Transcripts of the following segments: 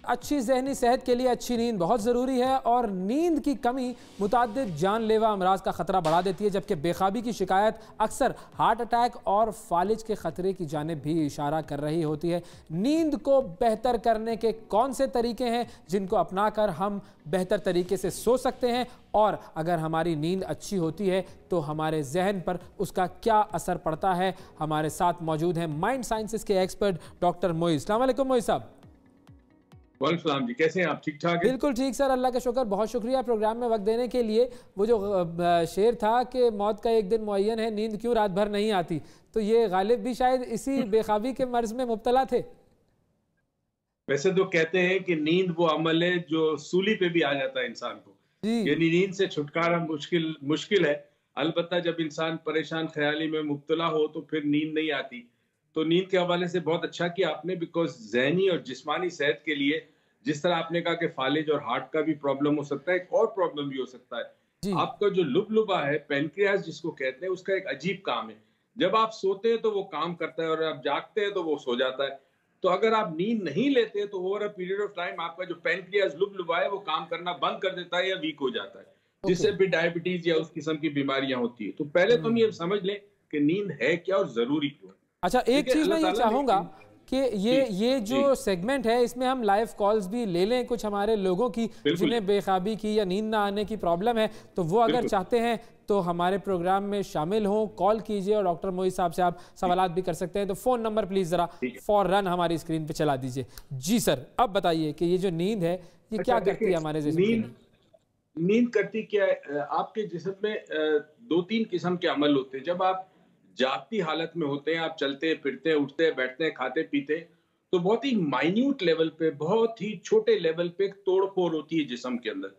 अच्छी ज़हनी सेहत के लिए अच्छी नींद बहुत ज़रूरी है और नींद की कमी मुतअद्दिद जानलेवा अमराज का ख़तरा बढ़ा देती है, जबकि बेख्वाबी की शिकायत अक्सर हार्ट अटैक और फालिज के ख़तरे की जानिब भी इशारा कर रही होती है। नींद को बेहतर करने के कौन से तरीके हैं जिनको अपनाकर हम बेहतर तरीके से सो सकते हैं, और अगर हमारी नींद अच्छी होती है तो हमारे जहन पर उसका क्या असर पड़ता है। हमारे साथ मौजूद हैं माइंड साइंसेस के एक्सपर्ट डॉक्टर मोइज़। अस्सलाम वालेकुम मोइज़ साहब। वालेकुम सलाम जी, कैसे हैं आप? ठीक ठाक हैं? बिल्कुल ठीक सर, अल्लाह का शुक्र। बहुत शुक्रिया प्रोग्राम में वक्त देने के लिए। वो जो शेर था कि मौत का एक दिन मुअय्यन है, नींद क्यों रात भर नहीं आती, तो ये गालिब भी शायद इसी बेख्वाबी के मर्ज में मुब्तला थे। वैसे तो कहते हैं कि नींद वो अमल है जो सूली पे भी आ जाता है इंसान को, यानी नींद से छुटकारा मुश्किल है। अलबत्ता जब इंसान परेशान ख्याली में मुब्तला हो तो फिर नींद नहीं आती। तो नींद के हवाले से बहुत अच्छा किया आपने, बिकॉज जहनी और जिस्मानी सेहत के लिए जिस तरह आपने कहा कि फालिज और हार्ट का भी प्रॉब्लम हो सकता है, एक और प्रॉब्लम भी हो सकता है। आपका जो लुबलुबा है, पेनक्रियास जिसको कहते हैं, उसका एक अजीब काम है। जब आप सोते हैं तो वो काम करता है और आप जागते हैं तो वो सो जाता है। तो अगर आप नींद नहीं लेते तो over a period of time आपका जो पेनक्रियास लुबलुबा है वो काम करना बंद कर देता है या वीक हो जाता है, जिससे भी डायबिटीज या उस किस्म की बीमारियां होती है। तो पहले तो हम ये समझ लें कि नींद है क्या और जरूरी क्यों है। अच्छा, एक चीज मैं ये चाहूंगा कि ये जो सेगमेंट है इसमें हम लाइव कॉल्स भी ले लें कुछ हमारे लोगों की जिन्हें बेख्वाबी की या नींद ना आने की प्रॉब्लम है, तो वो अगर चाहते हैं तो हमारे प्रोग्राम में शामिल हों, कॉल कीजिए और डॉक्टर मोइज़ साहब से आप सवालात भी कर सकते हैं। तो फ़ोन नंबर प्लीज़ ज़रा फौरन हमारी स्क्रीन पे चला दीजिए। जी सर, अब बताइए कि ये जो नींद है ये क्या करती है हमारे जिस्म में? नींद करती क्या है, आपके जिस्म में दो तीन किस्म के अमल होते हैं। जब आप जागती हालत में होते हैं, आप चलते फिरते हैं, उठते बैठते हैं, खाते पीते, तो बहुत ही माइन्यूट लेवल पे, बहुत ही छोटे लेवल पे तोड़ फोड़ होती है जिस्म के अंदर।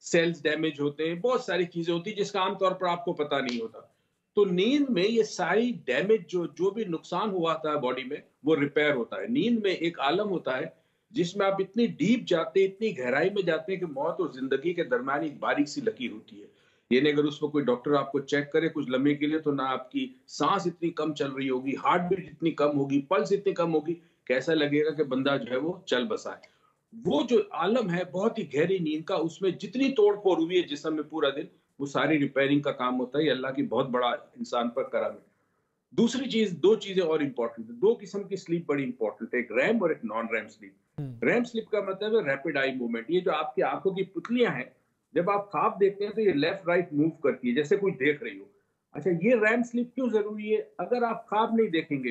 सेल्स डैमेज होते हैं, बहुत सारी चीजें होती है जिसका आमतौर पर आपको पता नहीं होता। तो नींद में ये सारी डैमेज जो भी नुकसान हुआ था बॉडी में, वो रिपेयर होता है। नींद में एक आलम होता है जिसमें आप इतनी डीप जाते हैं, इतनी गहराई में जाते हैं कि मौत और जिंदगी के दरमियान एक बारीक सी लकीर होती है। यानी अगर उसको कोई डॉक्टर आपको चेक करे कुछ लम्हे के लिए, तो ना आपकी सांस इतनी कम चल रही होगी, हार्ट बीट इतनी कम होगी, पल्स इतनी कम होगी कि ऐसा लगेगा कि बंदा जो है वो चल बसा है। वो जो आलम है बहुत ही गहरी नींद का, उसमें जितनी तोड़ फोड़ हुई है जिस्म में पूरा दिन, वो सारी रिपेयरिंग का काम होता है। ये अल्लाह की बहुत बड़ा इंसान पर करम है। दूसरी चीज, दो चीजें और इंपॉर्टेंट है। दो किस्म की स्लीप बड़ी इंपॉर्टेंट है, एक रैम और एक non REM sleep. REM sleep का मतलब है रैपिड आई मूवमेंट। ये जो आपकी आंखों की पुतलियां हैं, जब आप ख्वाब देखते हैं तो ये लेफ्ट राइट मूव करती है जैसे कोई देख रही हो। अच्छा, ये रैम स्लीप क्यों जरूरी है? अगर आप ख्वाब नहीं देखेंगे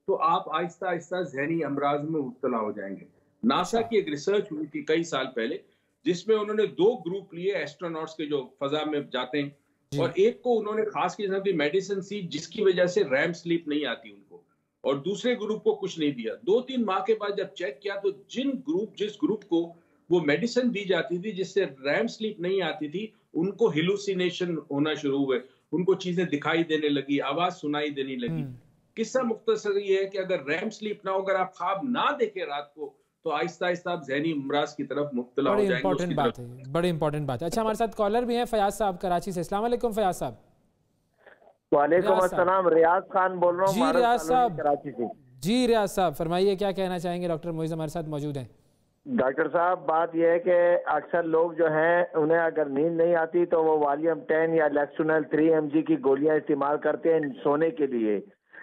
तो आप आहिस्ता आहिस्ता जहनी अमराज में मुब्तला हो जाएंगे। नासा की एक रिसर्च हुई थी कई साल पहले, जिसमें उन्होंने दो ग्रुप लिए एस्ट्रोनॉट्स के जो फजा में जाते हैं, और एक को उन्होंने खास किस्म की मेडिसिन दी जिसकी वजह से रैम स्लीप नहीं आती उनको, और दूसरे ग्रुप को कुछ नहीं दिया। 2-3 माह के बाद जब चेक किया तो जिस ग्रुप को वो मेडिसिन दी जाती थी जिससे रैम स्लीप नहीं आती थी, उनको हिलुसिनेशन होना शुरू हुए, उनको चीजें दिखाई देने लगी, आवाज सुनाई देने लगी। किस्सा मुख्तसर ये है कि अगर रैम स्लीप ना हो, अगर आप ख्वाब ना देखें रात को, तो आहिस्ता आहिस्ता आप जहनी अमराज की तरफ मुब्तला हो जाएंगे। इंपॉर्टेंट बात है, बड़ी इंपॉर्टेंट बात है। अच्छा, हमारे साथ कॉलर भी हैं फयाज साहब कराची से। अस्सलाम वालेकुम फयाज साहब। वालेकुम अस्सलाम, रियाज खान बोल रहा हूँ। जी रियाज साहब, कराची से। जी रियाज साहब फरमाइए, क्या कहना चाहेंगे? डॉक्टर मोइज़ हमारे साथ मौजूद हैं। डॉक्टर साहब, बात यह है कि अक्सर लोग जो हैं उन्हें अगर नींद नहीं आती तो वो वॉल्यूम 10 या लेक्सुनल 3 mg की गोलियां इस्तेमाल करते हैं सोने के लिए,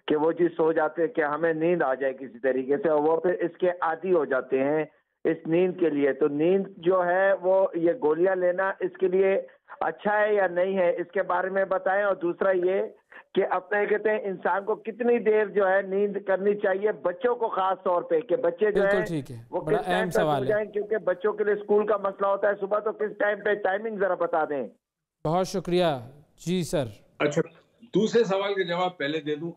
कि वो चीज सो जाते हैं कि हमें नींद आ जाए किसी तरीके से, और वो फिर इसके आदी हो जाते हैं इस नींद के लिए। तो नींद जो है वो ये गोलियां लेना इसके लिए अच्छा है या नहीं है, इसके बारे में बताएं। और दूसरा ये कि अपने कहते हैं इंसान को कितनी देर जो है नींद करनी चाहिए, बच्चों को खास तौर पे, कि बच्चे जो है वो किस टाइम पे सो जाएं, क्योंकि बच्चों के लिए स्कूल का मसला होता है सुबह, तो किस टाइम पे, टाइमिंग जरा बता दें। बहुत शुक्रिया जी सर। अच्छा, दूसरे सवाल का जवाब पहले दे दूं।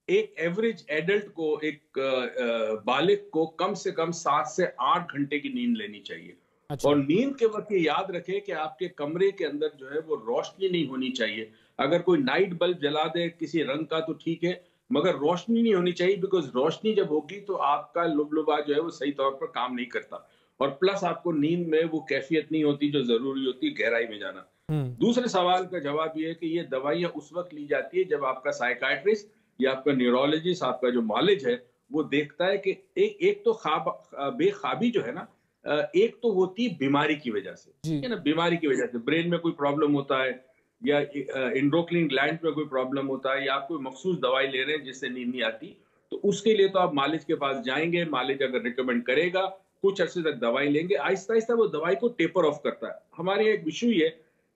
एक एवरेज एडल्ट को, एक बालिग को कम से कम 7 से 8 घंटे की नींद लेनी चाहिए। अच्छा। और नींद के वक्त ये याद रखें कि आपके कमरे के अंदर जो है वो रोशनी नहीं होनी चाहिए। अगर कोई नाइट बल्ब जला दे किसी रंग का तो ठीक है, मगर रोशनी नहीं होनी चाहिए, बिकॉज रोशनी जब होगी तो आपका लुबलुबा जो है वो सही तौर पर काम नहीं करता, और प्लस आपको नींद में वो कैफियत नहीं होती जो जरूरी होती है, गहराई में जाना। दूसरे सवाल का जवाब ये है कि ये दवाइयां उस वक्त ली जाती है जब आपका साइकाइट्रिस्ट या आपका न्यूरोलॉजिस्ट, आपका जो मालिज है, वो देखता है कि एक तो बेख्वाबी जो है ना, एक तो होती है बीमारी की वजह से, ठीक है ना, बीमारी की वजह से ब्रेन में कोई प्रॉब्लम होता है, या इंडोक्राइन ग्लैंड में कोई प्रॉब्लम होता है, या आप कोई मखसूस दवाई ले रहे हैं जिससे नींद नहीं आती, तो उसके लिए तो आप मालिज के पास जाएंगे, मालिज अगर रिकमेंड करेगा, कुछ अरसे तक दवाई लेंगे, आहिस्ता आहिस्ता वो दवाई को टेपर ऑफ करता है। हमारे एक इशू ये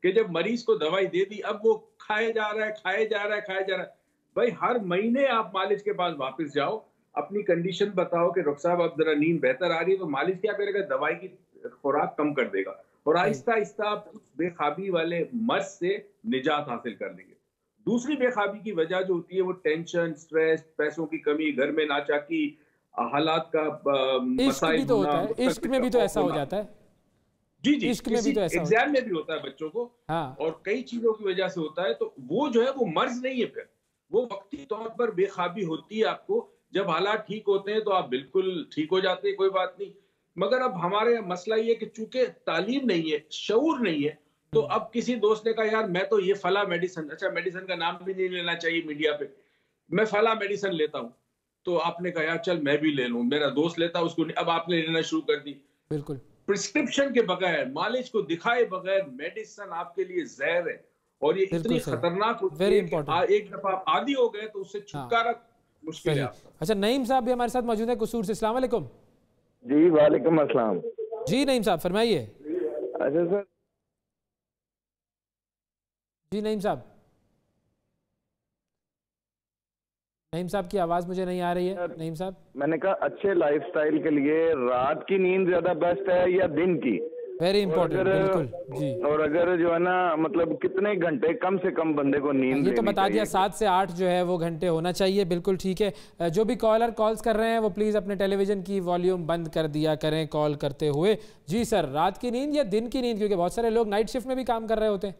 कि जब मरीज को दवाई दे दी, अब वो खाए जा रहा है, खाए जा रहा है, खाए जा रहा है। भाई हर महीने आप मालिज के पास वापस जाओ, अपनी कंडीशन बताओ कि डॉक्टर साहब अब जरा नींद बेहतर आ रही है, तो मालिज क्या करेगा, दवाई की खुराक कम कर देगा, और आहिस्ता आहिस्ता आप उस बेखाबी वाले मर्ज से निजात हासिल कर लेंगे। दूसरी बेखाबी की वजह जो होती है वो टेंशन, स्ट्रेस, पैसों की कमी, घर में नाचाकी, हालात का इश्क भी तो होता है, इश्क में भी तो ऐसा हो जाता है। जी जी, इश्क में भी तो ऐसा एग्जाम में भी होता है बच्चों को, हाँ। और कई चीजों की वजह से होता है। तो वो जो है वो मर्ज नहीं है, फिर वो वक्ती तौर पर बेखाबी होती है आपको। जब हालात ठीक होते हैं तो आप बिल्कुल ठीक हो जाते हैं, कोई बात नहीं। मगर अब हमारे मसला ये कि चूंकि तालीम नहीं है, शऊर नहीं है, तो अब किसी दोस्त ने कहा यार मैं तो ये फला मेडिसिन, अच्छा मेडिसिन का नाम भी नहीं लेना चाहिए मीडिया पे, मैं फला मेडिसिन लेता हूँ, तो आपने कहा यार चल मैं भी ले लूं, मेरा दोस्त लेता उसको नहीं, अब आपने लेना शुरू कर दी। बिल्कुल। प्रिस्क्रिप्शन के बगैर, मालिज को दिखाए बगैर मेडिसिन आपके लिए जहर है, और ये इतनी खतरनाक होती है कि एक दफा आप आदी हो गए तो उससे छुटकारा मुश्किल है। अच्छा, नईम साहब भी हमारे साथ मौजूद है कसूर से। अस्सलाम वालेकुम। जी वालेकुम अस्सलाम। जी नईम साहब फरमाइए। अच्छा सर। जी नईम साहब, नईम साहब की आवाज मुझे नहीं आ रही है। नईम साहब, मैंने कहा अच्छे लाइफस्टाइल के लिए रात की नींद ज्यादा बेस्ट है या दिन की? वेरी इंपॉर्टेंट, बिल्कुल जी। और अगर जो है ना, मतलब कितने घंटे कम से कम बंदे को नींद? ये तो बता दिया, 7 से 8 जो है वो घंटे होना चाहिए। बिल्कुल ठीक है। जो भी कॉलर कॉल्स कर रहे हैं वो प्लीज़ अपने टेलीविज़न की वॉल्यूम बंद कर दिया करें कॉल करते हुए। जी सर, रात की नींद या दिन की नींद, क्योंकि बहुत सारे लोग नाइट शिफ्ट में भी काम कर रहे होते हैं।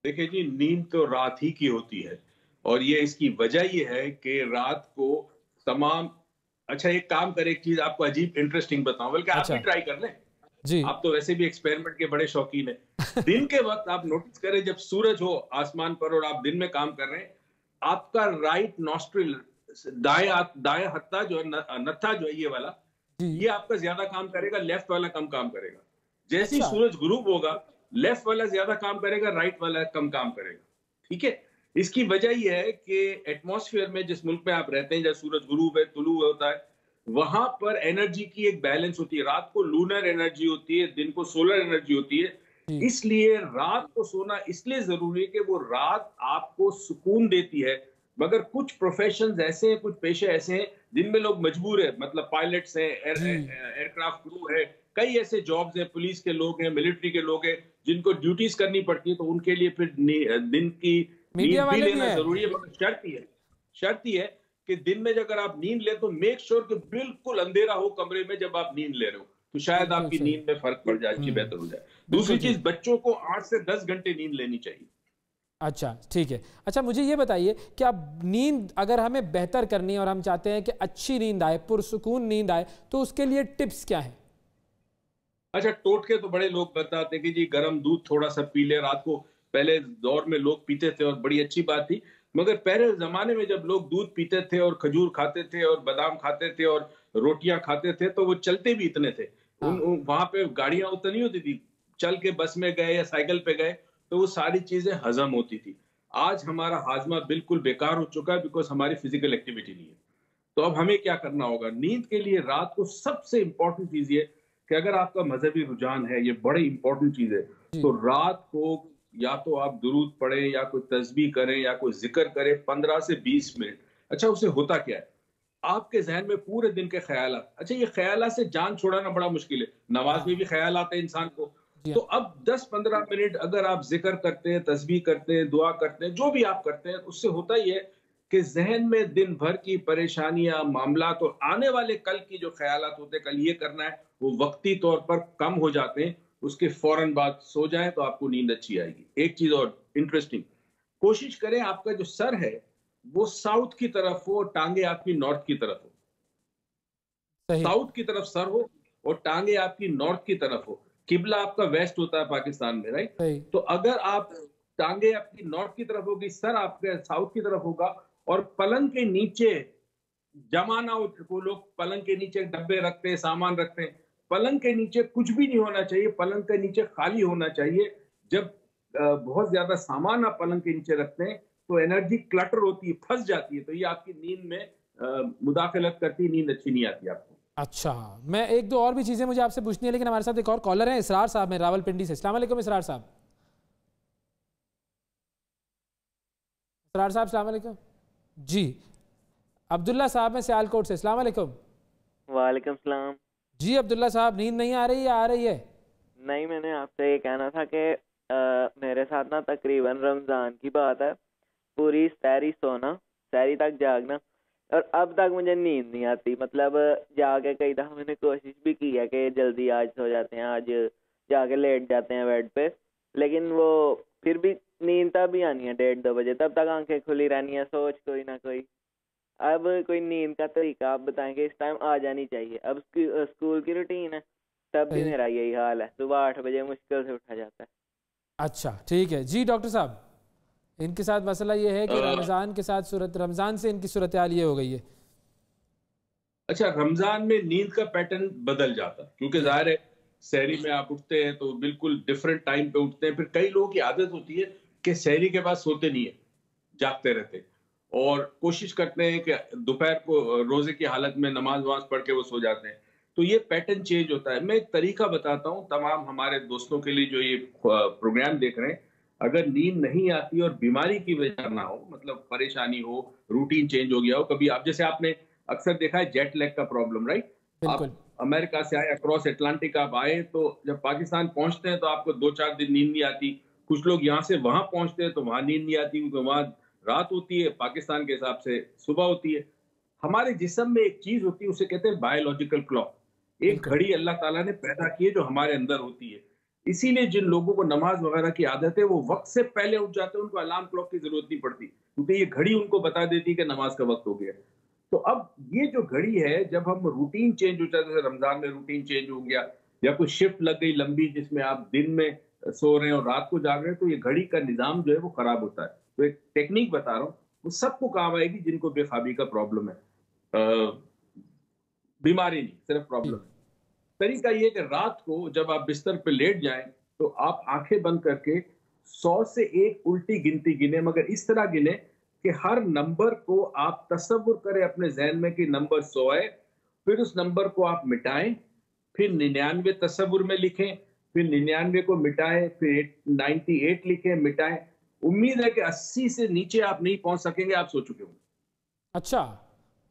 देखिए जी, नींद तो रात ही की होती है, और ये इसकी वजह ये है कि रात को तमाम, अच्छा एक काम करें, एक चीज आपको अजीब इंटरेस्टिंग बताऊं, बल्कि आप भी ट्राई कर लें जी। आप तो वैसे भी एक्सपेरिमेंट के बड़े शौकीन हैं। दिन के वक्त आप नोटिस करें, जब सूरज हो आसमान पर और आप दिन में काम कर रहे हैं, आपका राइट नॉस्ट्रिल, दाएं हत्था जो है, नत्था जो है ये वाला, ये आपका ज्यादा काम करेगा, लेफ्ट वाला कम काम करेगा। जैसे ही सूरज गुरूब होगा, लेफ्ट वाला ज्यादा काम करेगा, राइट वाला कम काम करेगा। ठीक है, इसकी वजह यह है कि एटमॉस्फेयर में, जिस मुल्क में आप रहते हैं, जब सूरज गुरूब है, तुलू होता है, वहां पर एनर्जी की एक बैलेंस होती है। रात को लूनर एनर्जी होती है, दिन को सोलर एनर्जी होती है। इसलिए रात को सोना इसलिए जरूरी है कि वो रात आपको सुकून देती है। मगर कुछ प्रोफेशंस ऐसे हैं, कुछ पेशे ऐसे हैं जिनमें लोग मजबूर है, मतलब पायलट्स हैं, एयरक्राफ्ट क्रू है, कई ऐसे जॉब्स हैं, पुलिस के लोग हैं, मिलिट्री के लोग हैं, जिनको ड्यूटीज करनी पड़ती है, तो उनके लिए फिर दिन की नींद भी लेना जरूरी है। मगर शर्त ही है कि दिन में अगर आप नींद ले तो मेक श्योर कि बिल्कुल अंधेरा हो कमरे में जब आप नींद ले रहे हो, तो शायद आपकी नींद में फर्क पड़ जाए, अच्छी बेहतर हो जाए। दूसरी चीज, बच्चों को 8 से 10 घंटे नींद लेनी चाहिए। अच्छा ठीक है। अच्छा मुझे ये बताइए कि अब नींद अगर हमें बेहतर करनी है और हम चाहते हैं कि अच्छी नींद आए, पुरसुकून नींद आए, तो उसके लिए टिप्स क्या है? अच्छा, टोटके तो बड़े लोग बताते हैं कि जी गर्म दूध थोड़ा सा पी ले रात को। पहले दौर में लोग पीते थे और बड़ी अच्छी बात थी, मगर पहले जमाने में जब लोग दूध पीते थे और खजूर खाते थे और बादाम खाते थे और रोटियां खाते थे, तो वो चलते भी इतने थे। वहां पे गाड़ियां उतनी नहीं होती थी, चल के बस में गए या साइकिल पे गए तो वो सारी चीजें हजम होती थी। आज हमारा हाजमा बिल्कुल बेकार हो चुका है, बिकॉज हमारी फिजिकल एक्टिविटी नहीं है। तो अब हमें क्या करना होगा? नींद के लिए रात को सबसे इंपॉर्टेंट चीज ये कि अगर आपका मजहबी रुझान है, ये बड़ी इंपॉर्टेंट चीज है, तो रात को या तो आप दुरूद पढ़ें या कोई तस्बीह करें या कोई जिक्र करें 15 से 20 मिनट। अच्छा, उससे होता क्या है? आपके जहन में पूरे दिन के ख्यालात, अच्छा ये ख्यालात से जान छुड़ाना बड़ा मुश्किल है, नमाज में भी ख्याल आते हैं इंसान को। तो अब 10-15 मिनट अगर आप जिक्र करते हैं, तस्बीह करते हैं, दुआ करते हैं, जो भी आप करते हैं, उससे होता ही है कि जहन में दिन भर की परेशानियां, मामलात और आने वाले कल की जो ख्यालात होते हैं, कल ये करना है, वो वक्ती तौर पर कम हो जाते हैं। उसके फौरन बाद सो जाएं तो आपको नींद अच्छी आएगी। एक चीज और इंटरेस्टिंग, कोशिश करें आपका जो सर है वो साउथ की तरफ हो, टांगे आपकी नॉर्थ की तरफ हो। साउथ की तरफ सर हो और टांगे आपकी नॉर्थ की तरफ हो। किबला आपका वेस्ट होता है पाकिस्तान में, राइट? तो अगर आप टांगे आपकी नॉर्थ की तरफ होगी, सर आपके साउथ की तरफ होगा, और पलंग के नीचे जमा ना हो, वो लोग पलंग के नीचे डब्बे रखते हैं, सामान रखते हैं, पलंग के नीचे कुछ भी नहीं होना चाहिए, पलंग के नीचे खाली होना चाहिए। जब बहुत ज्यादा सामान आप पलंग के नीचे रखते हैं तो एनर्जी क्लटर होती है, फंस जाती है, तो ये आपकी नींद में मुदाखलत करती है, नींद अच्छी नहीं आती आपको। अच्छा, मैं एक दो और भी चीज़ें मुझे आपसे पूछनी है, लेकिन हमारे साथ एक और कॉलर है, इसरार साहब हैं रावलपिंडी से। अस्सलाम वालेकुम इसरार साहब। इसरार साहब अस्सलाम वालेकुम। जी, अब्दुल्ला साहब हैं सियालकोट से। अस्सलाम वालेकुम। वालेकुम सलाम। जी अब्दुल्ला साहब, नींद नहीं आ रही या आ रही है? नहीं, मैंने आपसे ये कहना था कि मेरे साथ ना तकरीबन रमज़ान की बात है, पूरी सहरी सोना, सहरी तक जागना, और अब तक मुझे नींद नहीं आती। मतलब जाके कई दफ़ा मैंने कोशिश भी की है कि जल्दी आज सो जाते हैं, आज जाके लेट जाते हैं बेड पे, लेकिन वो फिर भी नींद तब भी आनी है 1:30-2 बजे, तब तक आंखें खुली रहनी है, सोच कोई ना कोई। अब कोई नींद का तरीका आप बताएं कि इस टाइम आ जानी चाहिए। अब स्कूल की रूटीन है, तब भी मेरा यही हाल है, सुबह 8 बजे मुश्किल से उठा जाता है। अच्छा ठीक है जी डॉक्टर साहब, इनके साथ मसला ये है कि रमज़ान के साथ रमज़ान से इनकी सूरत हाल ये हो गई है। अच्छा, रमजान में नींद का पैटर्न बदल जाता है, क्योंकि जाहिर है सहरी में आप उठते हैं तो बिल्कुल डिफरेंट टाइम पे उठते हैं। फिर कई लोगों की आदत होती है कि सहरी के बाद सोते नहीं है, जागते रहते हैं और कोशिश करते हैं कि दोपहर को रोजे की हालत में नमाज वमाज पढ़ के वो सो जाते हैं। तो ये पैटर्न चेंज होता है। मैं एक तरीका बताता हूँ तमाम हमारे दोस्तों के लिए जो ये प्रोग्राम देख रहे हैं। अगर नींद नहीं आती और बीमारी की वजह ना हो, मतलब परेशानी हो, रूटीन चेंज हो गया हो, कभी आप जैसे आपने अक्सर देखा है जेट लैग का प्रॉब्लम, राइट? बिल्कुल। आप अमेरिका से आए, अक्रॉस अटलांटिक आप आए, तो जब पाकिस्तान पहुंचते हैं तो आपको 2-4 दिन नींद नहीं आती। कुछ लोग यहाँ से वहां पहुंचते हैं तो वहां नींद नहीं आती, क्योंकि वहां रात होती है, पाकिस्तान के हिसाब से सुबह होती है। हमारे जिस्म में एक चीज होती है, उसे कहते हैं बायोलॉजिकल क्लॉक। एक घड़ी अल्लाह ताला ने पैदा की है जो हमारे अंदर होती है। इसीलिए जिन लोगों को नमाज वगैरह की आदत है वो वक्त से पहले उठ जाते हैं, उनको अलार्म क्लॉक की जरूरत नहीं पड़ती, क्योंकि ये घड़ी उनको बता देती है कि नमाज का वक्त हो गया। तो अब ये जो घड़ी है, जब हम रूटीन चेंज हो जाता है, जैसे रमजान में रूटीन चेंज हो गया या कोई शिफ्ट लग गई लंबी जिसमें आप दिन में सो रहे हैं और रात को जाग रहे हैं, तो ये घड़ी का निजाम जो है वो खराब होता है। तो एक टेक्निक बता रहा हूँ, वो सबको काम आएगी जिनको बेखाबी का प्रॉब्लम है, बीमारी नहीं, सिर्फ प्रॉब्लम है। तरीका ये कि रात को जब आप बिस्तर पे लेट जाएं तो आप आंखें बंद करके 100 से 1 उल्टी गिनती गिने, मगर इस तरह गिने कि हर नंबर को आप तसव्वुर करें अपने जहन में कि नंबर 100 है, फिर उस नंबर को आप मिटाएं, फिर 99 तसव्वुर में लिखें, फिर 99 को मिटाएं, फिर 98 लिखें, मिटाएं। उम्मीद है कि 80 से नीचे आप नहीं पहुंच सकेंगे, आप सो चुके होंगे। अच्छा,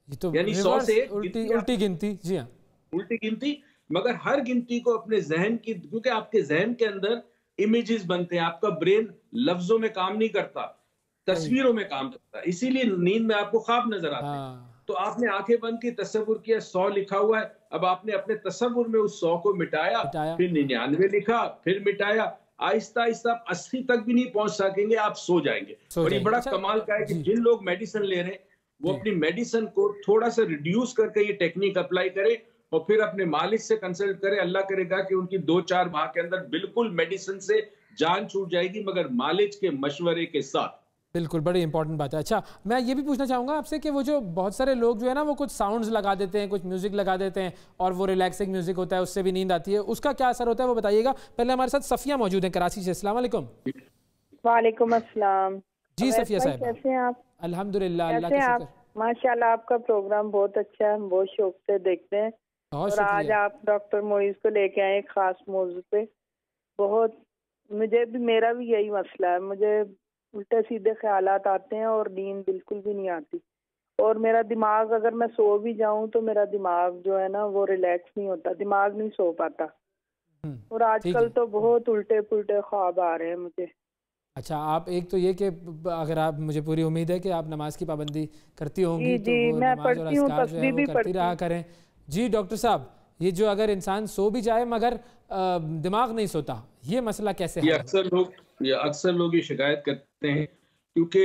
ये तो यानी 100 से उल्टी गिनती। जी हाँ, उल्टी गिनती, मगर हर गिनती को अपने जहन की, क्योंकि आपके जहन के अंदर इमेजेस बनते हैं, आपका ब्रेन लफ्जों में काम नहीं करता, तस्वीरों में काम करता है, इसीलिए नींद में आपको ख्वाब नजर आते हैं। तो आपने आंखें बंद की, तसव्वुर किया 100 लिखा हुआ है, अब आपने अपने तसव्वुर में उस 100 को मिटाया, फिर 99 लिखा, फिर मिटाया, आहिस्ता आहिस्ता आप 80 तक भी नहीं पहुंच सकेंगे, आप सो जाएंगे। और ये बड़ा कमाल का है कि जिन लोग मेडिसिन ले रहे हैं वो अपनी मेडिसिन को थोड़ा सा रिड्यूस करके ये टेक्निक अप्लाई करें और फिर अपने मालिक से कंसल्ट करें। अल्लाह करेगा कि उनकी 2-4 माह के अंदर बिल्कुल मेडिसिन से जान छूट जाएगी, मगर मालिक के मशवरे के साथ। बिल्कुल, बड़ी इंपॉर्टेंट बात है। अच्छा, मैं ये भी पूछना चाहूँगा आपसे कि वो जो बहुत सारे लोग जो है ना वो कुछ साउंड्स लगा देते हैं, कुछ म्यूजिक लगा देते हैं और वो रिलैक्सिंग म्यूजिक होता है, उससे भी नींद आती है, उसका क्या असर होता है वो बताइएगा। पहले हमारे साथ सफिया मौजूद है कराची से। अस्सलाम वालेकुम। वालेकुम अस्सलाम। जी सफिया साहब, कैसे हैं आप? अल्हम्दुलिल्लाह, अल्लाह का शुक्र। माशाल्लाह, आपका प्रोग्राम बहुत अच्छा है, हम बहुत शौक से देखते हैं। और आज आप डॉक्टर मोइज को लेके आए खास मौजू पे। बहुत मेरा भी यही मसला है, मुझे उल्टे सीधे ख्यालात आते हैं और नींद बिल्कुल भी नहीं आती। और मेरा दिमाग, अगर मैं सो भी जाऊं तो मेरा दिमाग जो है ना वो रिलैक्स नहीं होता, दिमाग नहीं सो पाता। और आजकल तो बहुत उल्टे पुल्टे ख्वाब आ रहे हैं मुझे। अच्छा, आप एक तो ये कि अगर आप, मुझे पूरी उम्मीद है कि आप नमाज की पाबंदी करती होंगी, तो वो मैं नमाज और अस्कार जो है वो करती रहा करें। जी डॉक्टर साहब, ये जो अगर इंसान सो भी जाए मगर दिमाग नहीं सोता, ये मसला कैसे है? अक्सर लोग ये शिकायत करते हैं क्योंकि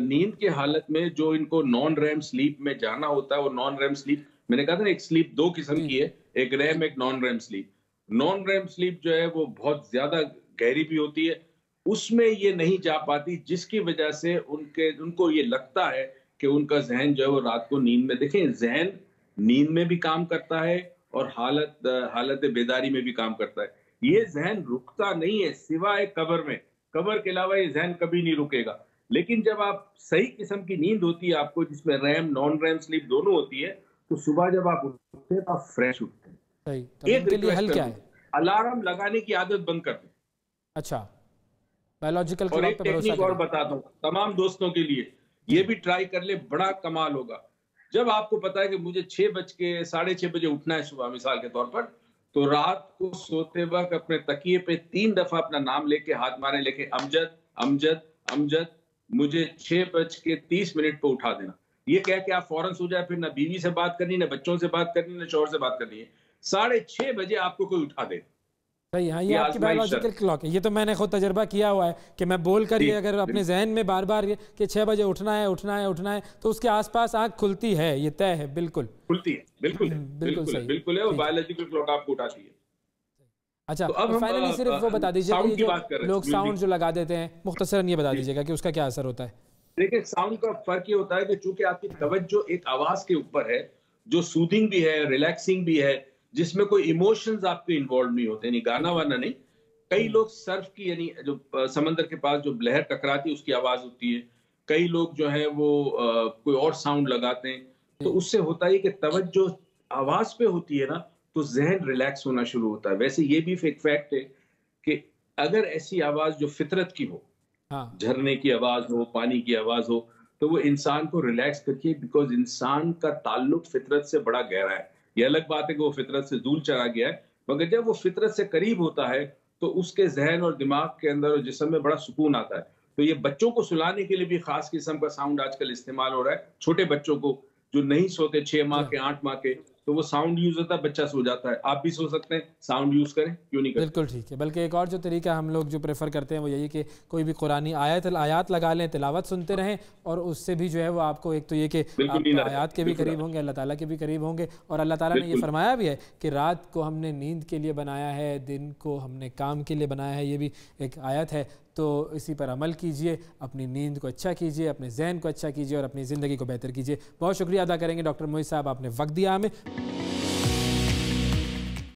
नींद की हालत में जो इनको नॉन रैम स्लीप में जाना होता है, वो नॉन रैम स्लीप, मैंने कहा था ना एक स्लीप 2 किस्म की है, एक रैम एक non REM sleep. Non REM sleep जो है वो बहुत ज्यादा गहरी भी होती है, उसमें ये नहीं जा पाती, जिसकी वजह से उनको ये लगता है कि उनका जहन जो है वो रात को नींद में, देखें जहन नींद में भी काम करता है और हालत बेदारी में भी काम करता है। ये जहन रुकता नहीं है सिवाय कब्र में, कब्र के अलावा ये जहन कभी नहीं रुकेगा। लेकिन जब आप सही किस्म की नींद होती है आपको, जिसमें रैम नॉन रैम स्लीप दोनों होती है, तो सुबह जब आप उठते हैं तो आप फ्रेश उठते हैं। सही। तो एक के लिए हल क्या है? अलार्म लगाने की आदत बंद कर दें। अच्छा, बायोलॉजिकल और एक टेक्निक और बताता हूँ तमाम दोस्तों के लिए, ये भी ट्राई कर ले, बड़ा कमाल होगा। जब आपको पता है कि मुझे 6:30 बजे उठना है सुबह मिसाल के तौर पर, तो रात को सोते वक्त अपने तकिए पे 3 दफा अपना नाम लेके हाथ मारे, लेके अमजद अमजद अमजद, मुझे 6:30 पे उठा देना। ये कह के आप फौरन सो जाए, फिर ना बीवी से बात करनी, ना बच्चों से बात करनी, ना शौहर से बात करनी है। 6:30 बजे आपको कोई उठा दे। सही। हाँ, ये आपकी बायोलॉजिकल क्लॉक है। ये तो मैंने खुद तजर्बा किया हुआ है कि मैं बोल कर ये अगर अपने जहन में बार बार ये कि 6 बजे उठना है उठना है उठना है, तो उसके आसपास आंख खुलती है, ये तय है। बिल्कुल खुलती है, बिल्कुल बिल्कुल है, वो बायोलॉजिकल क्लॉक आपको उठाती है। अच्छा, तो अब फाइनली सिर्फ वो बता दीजिए कि जो लोग साउंड जो लगा देते हैं, मुख्तसरन ये बता दीजिएगा कि उसका क्या असर होता है? देखिए, साउंड का फर्क ये होता है कि चूंकि आपकी तवज्जो एक आवाज के ऊपर है, जो सूदिंग भी है, रिलैक्सिंग भी है, जिसमें कोई इमोशंस आपके इन्वॉल्व नहीं होते, यानी गाना वाना नहीं। कई लोग सर्फ की, यानी जो समंदर के पास जो लहर टकराती है उसकी आवाज होती है। कई लोग जो है वो कोई और साउंड लगाते हैं, तो उससे होता है कि तवज्जो आवाज पे होती है ना, तो जहन रिलैक्स होना शुरू होता है। वैसे ये भी एक फैक्ट है कि अगर ऐसी आवाज जो फितरत की हो, झरने की आवाज हो, पानी की आवाज हो, तो वो इंसान को रिलैक्स करती है, बिकॉज इंसान का ताल्लुक फितरत से बड़ा गहरा है। ये अलग बात है कि वो फितरत से दूर चला गया है, मगर जब वो फितरत से करीब होता है तो उसके जहन और दिमाग के अंदर और जिस्म में बड़ा सुकून आता है। तो ये बच्चों को सुलाने के लिए भी खास किस्म का साउंड आजकल इस्तेमाल हो रहा है। छोटे बच्चों को जो नहीं सोते, 6 माह के, 8 माह के, तो वो साउंड यूज होता है, बच्चा सो जाता है। आप भी सो सकते हैं, साउंड यूज करें, क्यों नहीं करें? बिल्कुल ठीक है। बल्कि एक और जो तरीका हम लोग जो प्रेफर करते हैं वो यही कि कोई भी कुरानी आयत लगा लें, तिलावत सुनते रहें, और उससे भी जो है वो आपको एक तो ये कि आप आयत के भी करीब होंगे, अल्लाह ताला के भी करीब होंगे। और अल्लाह ताला ने ये फरमाया भी है कि रात को हमने नींद के लिए बनाया है, दिन को हमने काम के लिए बनाया है। ये भी एक आयत है। तो इसी पर अमल कीजिए, अपनी नींद को अच्छा कीजिए, अपने जहन को अच्छा कीजिए और अपनी ज़िंदगी को बेहतर कीजिए। बहुत शुक्रिया अदा करेंगे डॉक्टर मोइज़ साहब, आपने वक्त दिया हमें।